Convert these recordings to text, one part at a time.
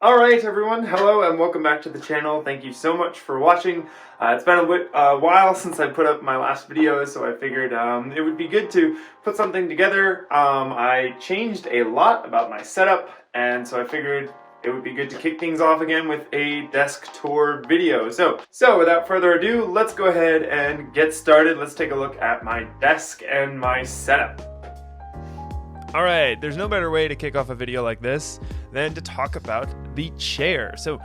Alright everyone, hello and welcome back to the channel. Thank you so much for watching. It's been a while since I put up my last video, so I figured it would be good to put something together. I changed a lot about my setup, and so I figured it would be good to kick things off again with a desk tour video. So without further ado, let's go ahead and get started. Let's take a look at my desk and my setup. Alright, there's no better way to kick off a video like this than to talk about the chair. So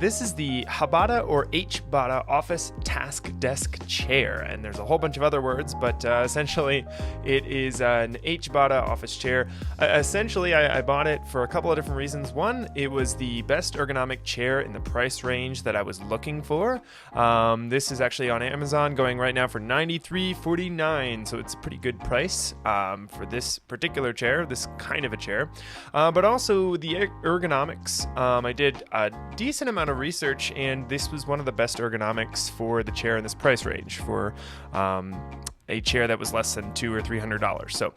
this is the Hbada or Hbada office task desk chair, and there's a whole bunch of other words, but essentially it is an Hbada office chair. I bought it for a couple of different reasons. One, it was the best ergonomic chair in the price range that I was looking for. This is actually on Amazon, going right now for $93.49, so it's a pretty good price for this particular chair, this kind of a chair. But also the ergonomics. I did a decent amount of research, and this was one of the best ergonomics for the chair in this price range for a chair that was less than $200 or $300. So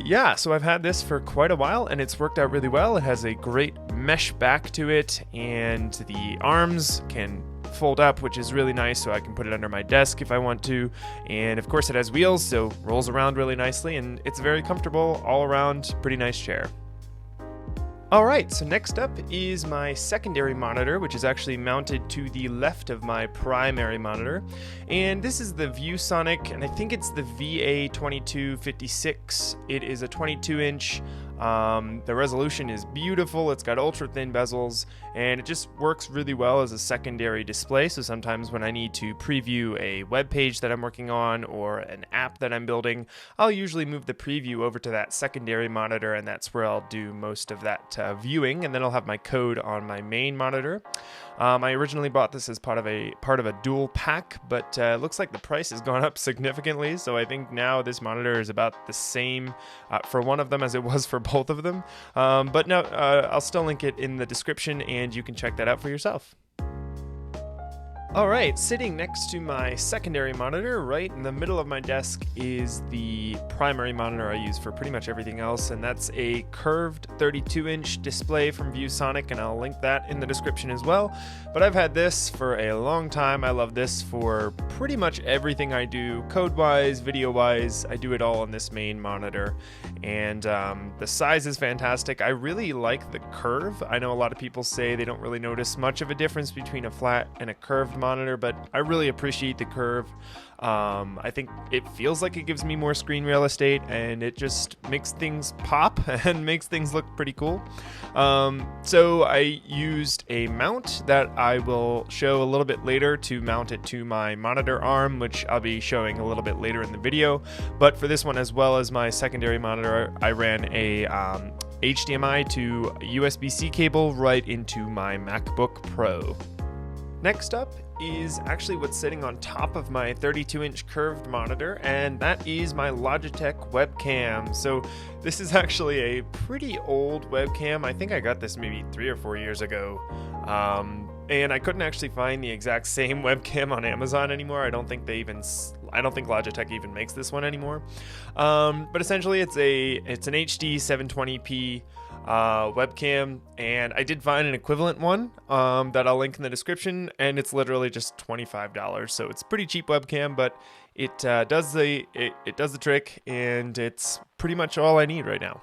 yeah, so I've had this for quite a while, and it's worked out really well. It has a great mesh back to it, and the arms can fold up, which is really nice, so I can put it under my desk if I want to. And of course it has wheels, so rolls around really nicely, and it's very comfortable all around. Pretty nice chair. Alright, so next up is my secondary monitor, which is actually mounted to the left of my primary monitor. And this is the ViewSonic, and I think it's the VA2256. It is a 22-inch. The resolution is beautiful. It's got ultra thin bezels, and it just works really well as a secondary display. So sometimes when I need to preview a web page that I'm working on or an app that I'm building, I'll usually move the preview over to that secondary monitor, and that's where I'll do most of that viewing, and then I'll have my code on my main monitor. I originally bought this as part of a dual pack, but it looks like the price has gone up significantly, so I think now this monitor is about the same for one of them as it was for both of them. But no, I'll still link it in the description, and you can check that out for yourself. Alright, sitting next to my secondary monitor, right in the middle of my desk, is the primary monitor I use for pretty much everything else, and that's a curved 32-inch display from ViewSonic, and I'll link that in the description as well. But I've had this for a long time. I love this for pretty much everything I do, code-wise, video-wise. I do it all on this main monitor, and the size is fantastic. I really like the curve. I know a lot of people say they don't really notice much of a difference between a flat and a curved monitor, but I really appreciate the curve. I think it feels like it gives me more screen real estate, and it just makes things pop and makes things look pretty cool. So I used a mount that I will show a little bit later to mount it to my monitor arm, which I'll be showing a little bit later in the video. But for this one, as well as my secondary monitor, I ran a HDMI to USB-C cable right into my MacBook Pro. Next up is actually what's sitting on top of my 32-inch curved monitor, and that is my Logitech Webcam. So this is actually a pretty old webcam. I think I got this maybe 3 or 4 years ago, and I couldn't actually find the exact same webcam on Amazon anymore. I don't think Logitech even makes this one anymore. But essentially it's an HD 720p webcam, and I did find an equivalent one that I'll link in the description, and it's literally just $25. So it's a pretty cheap webcam, but it does the trick, and it's pretty much all I need right now.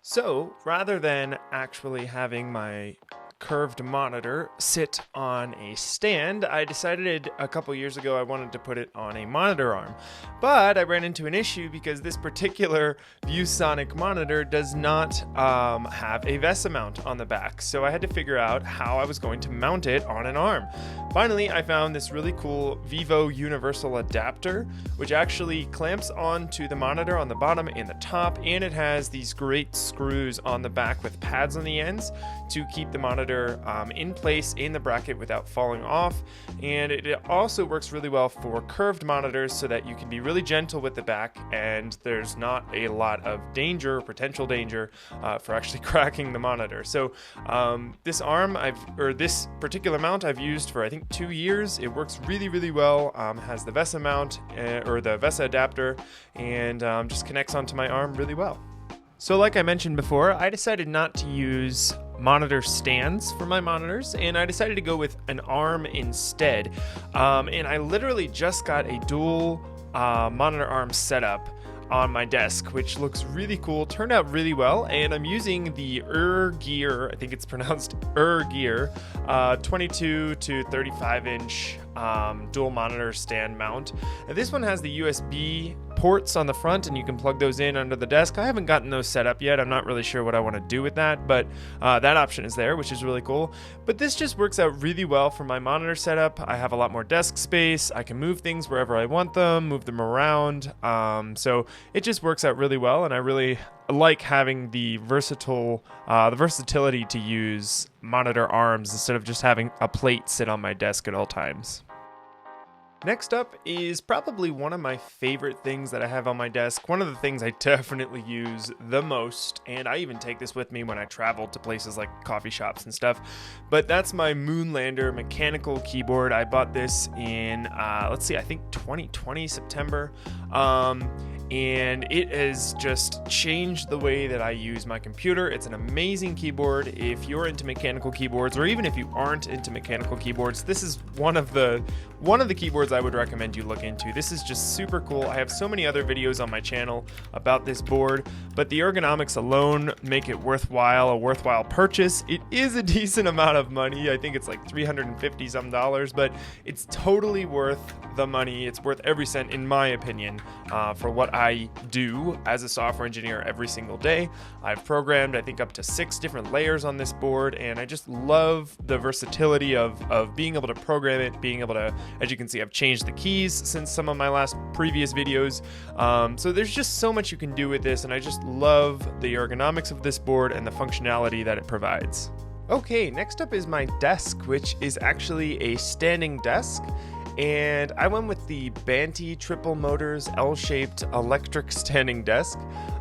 So rather than actually having my curved monitor sit on a stand, I decided a couple years ago I wanted to put it on a monitor arm. But I ran into an issue because this particular ViewSonic monitor does not have a VESA mount on the back. So I had to figure out how I was going to mount it on an arm. Finally, I found this really cool VIVO universal adapter, which actually clamps onto the monitor on the bottom and the top, and it has these great screws on the back with pads on the ends to keep the monitor in place in the bracket without falling off. And it also works really well for curved monitors, so that you can be really gentle with the back, and there's not a lot of danger, potential danger, for actually cracking the monitor. So this particular mount I've used for I think 2 years. It works really, really well. Has the VESA mount or the VESA adapter, and just connects onto my arm really well. So like I mentioned before, I decided not to use monitor stands for my monitors, and I decided to go with an arm instead. And I literally just got a dual monitor arm setup on my desk, which looks really cool, turned out really well, and I'm using the ErGear, I think it's pronounced ErGear, 22 to 35 inch dual monitor stand mount. And this one has the USB ports on the front, and you can plug those in under the desk. I haven't gotten those set up yet. I'm not really sure what I want to do with that, but that option is there, which is really cool. But this just works out really well for my monitor setup. I have a lot more desk space. I can move things wherever I want them, move them around. So it just works out really well, and I really like having the versatility to use monitor arms instead of just having a plate sit on my desk at all times. Next up is probably one of my favorite things that I have on my desk. One of the things I definitely use the most, and I even take this with me when I travel to places like coffee shops and stuff, but that's my Moonlander mechanical keyboard. I bought this in, I think 2020, September. And it has just changed the way that I use my computer. It's an amazing keyboard. If you're into mechanical keyboards, or even if you aren't into mechanical keyboards, this is one of the keyboards I would recommend you look into. This is just super cool. I have so many other videos on my channel about this board, but the ergonomics alone make it a worthwhile purchase. It is a decent amount of money. I think it's like $350 some, but it's totally worth the money. It's worth every cent, in my opinion, for what I do as a software engineer every single day. I've programmed, I think, up to 6 different layers on this board, and I just love the versatility of being able to program it, being able to, as you can see, I've changed the keys since some of my previous videos. So there's just so much you can do with this, and I just love the ergonomics of this board and the functionality that it provides. Okay, next up is my desk, which is actually a standing desk. And I went with the Banti triple motors L-shaped electric standing desk.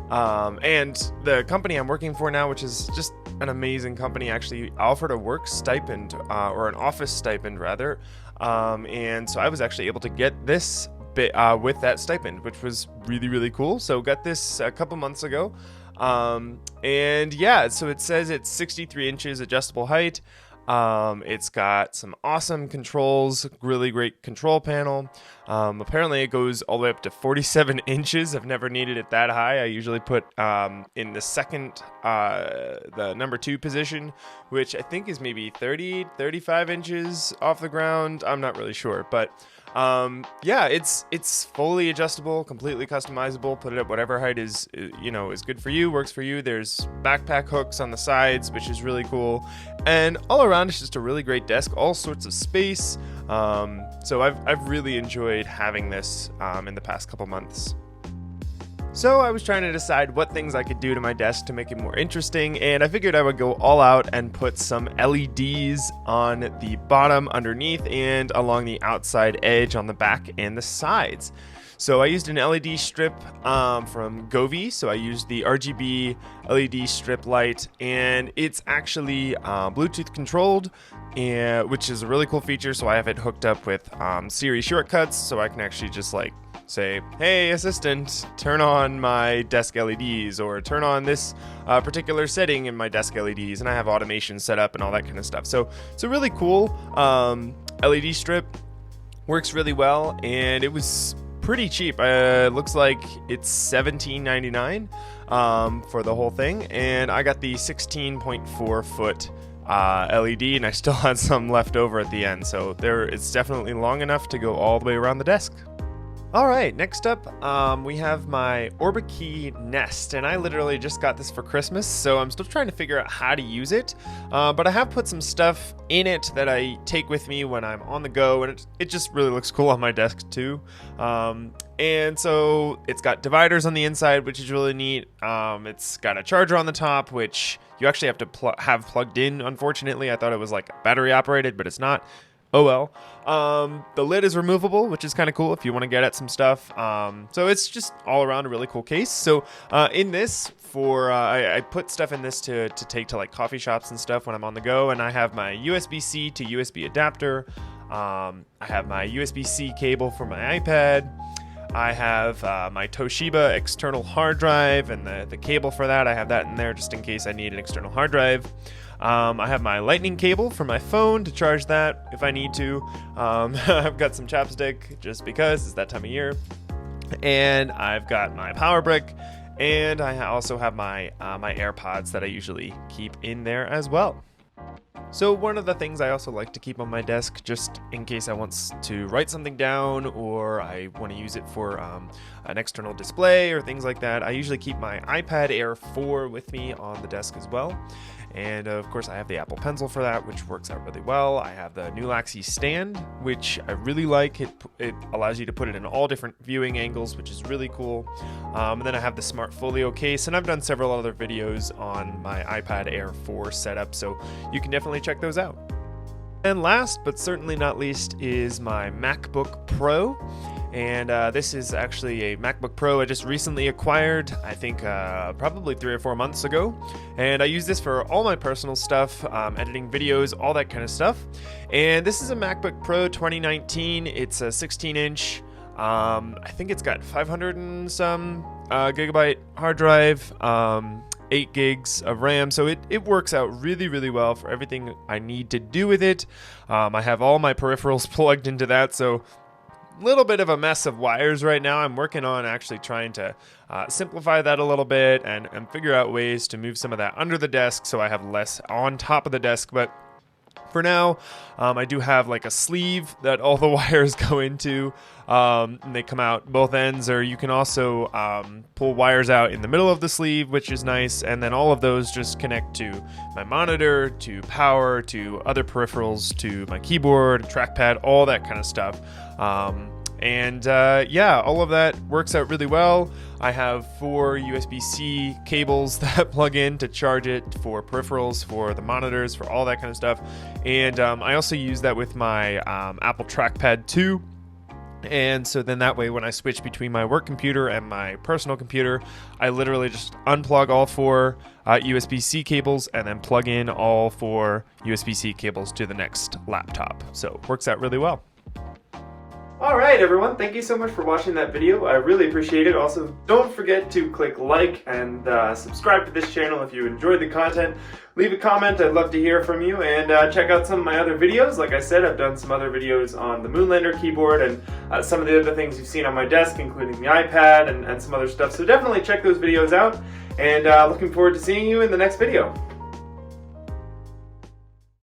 And the company I'm working for now, which is just an amazing company, actually offered a work stipend, or an office stipend rather. And so I was actually able to get this with that stipend, which was really, really cool. So got this a couple months ago. And yeah, so it says it's 63 inches adjustable height. It's got some awesome controls, really great control panel. Apparently it goes all the way up to 47 inches. I've never needed it that high. I usually put in the second, the number 2 position, which I think is maybe 35 inches off the ground. I'm not really sure, but yeah, it's fully adjustable, completely customizable. Put it at whatever height is good for you, works for you. There's backpack hooks on the sides, which is really cool, and all around it's just a really great desk, all sorts of space. So I've really enjoyed having this in the past couple months. So I was trying to decide what things I could do to my desk to make it more interesting, and I figured I would go all out and put some LEDs on the bottom, underneath, and along the outside edge on the back and the sides. So I used an LED strip from Govee. So I used the RGB LED strip light, and it's actually Bluetooth controlled, which is a really cool feature. So I have it hooked up with Siri shortcuts, so I can actually just say, hey assistant, turn on my desk LEDs, or turn on this particular setting in my desk LEDs, and I have automation set up and all that kind of stuff. So it's a really cool LED strip, works really well, and it was pretty cheap. Looks like it's $17.99 for the whole thing, and I got the 16.4 foot LED, and I still had some left over at the end, so it's definitely long enough to go all the way around the desk. Alright, next up, we have my Orbikey Nest, and I literally just got this for Christmas, so I'm still trying to figure out how to use it, but I have put some stuff in it that I take with me when I'm on the go, and it just really looks cool on my desk too. And so it's got dividers on the inside, which is really neat. It's got a charger on the top, which you actually have to have plugged in, unfortunately. I thought it was like battery operated, but it's not. Oh well. The lid is removable, which is kind of cool if you want to get at some stuff. So it's just all around a really cool case. So in this, I put stuff in this to take to like coffee shops and stuff when I'm on the go, and I have my USB-C to USB adapter. I have my USB-C cable for my iPad. I have my Toshiba external hard drive, and the cable for that, I have that in there just in case I need an external hard drive. I have my lightning cable for my phone to charge that if I need to. I've got some chapstick just because it's that time of year. And I've got my power brick, and I also have my my AirPods that I usually keep in there as well. So one of the things I also like to keep on my desk, just in case I want to write something down or I want to use it for an external display or things like that, I usually keep my iPad Air 4 with me on the desk as well. And of course I have the Apple Pencil for that, which works out really well. I have the Nulaxi stand, which I really like. It allows you to put it in all different viewing angles, which is really cool. And then I have the Smart Folio case, and I've done several other videos on my iPad Air 4 setup, so you can definitely check those out. And last but certainly not least is my MacBook Pro. And this is actually a MacBook Pro I just recently acquired, I think probably 3 or 4 months ago. And I use this for all my personal stuff, editing videos, all that kind of stuff. And this is a MacBook Pro 2019. It's a 16-inch. I think it's got 500 and some gigabyte hard drive, 8 gigs of RAM, so it works out really, really well for everything I need to do with it. I have all my peripherals plugged into that, so little bit of a mess of wires right now. I'm working on actually trying to simplify that a little bit and figure out ways to move some of that under the desk so I have less on top of the desk. But for now, I do have like a sleeve that all the wires go into, and they come out both ends, or you can also pull wires out in the middle of the sleeve, which is nice, and then all of those just connect to my monitor, to power, to other peripherals, to my keyboard, trackpad, all that kind of stuff. Yeah, all of that works out really well. I have 4 USB-C cables that plug in to charge it, for peripherals, for the monitors, for all that kind of stuff. And I also use that with my Apple Trackpad 2. And so then that way, when I switch between my work computer and my personal computer, I literally just unplug all 4 USB-C cables and then plug in all 4 USB-C cables to the next laptop. So it works out really well. Alright everyone, thank you so much for watching that video. I really appreciate it. Also, don't forget to click like and subscribe to this channel if you enjoyed the content. Leave a comment, I'd love to hear from you, and check out some of my other videos. Like I said, I've done some other videos on the Moonlander keyboard and some of the other things you've seen on my desk, including the iPad and some other stuff. So definitely check those videos out, and looking forward to seeing you in the next video.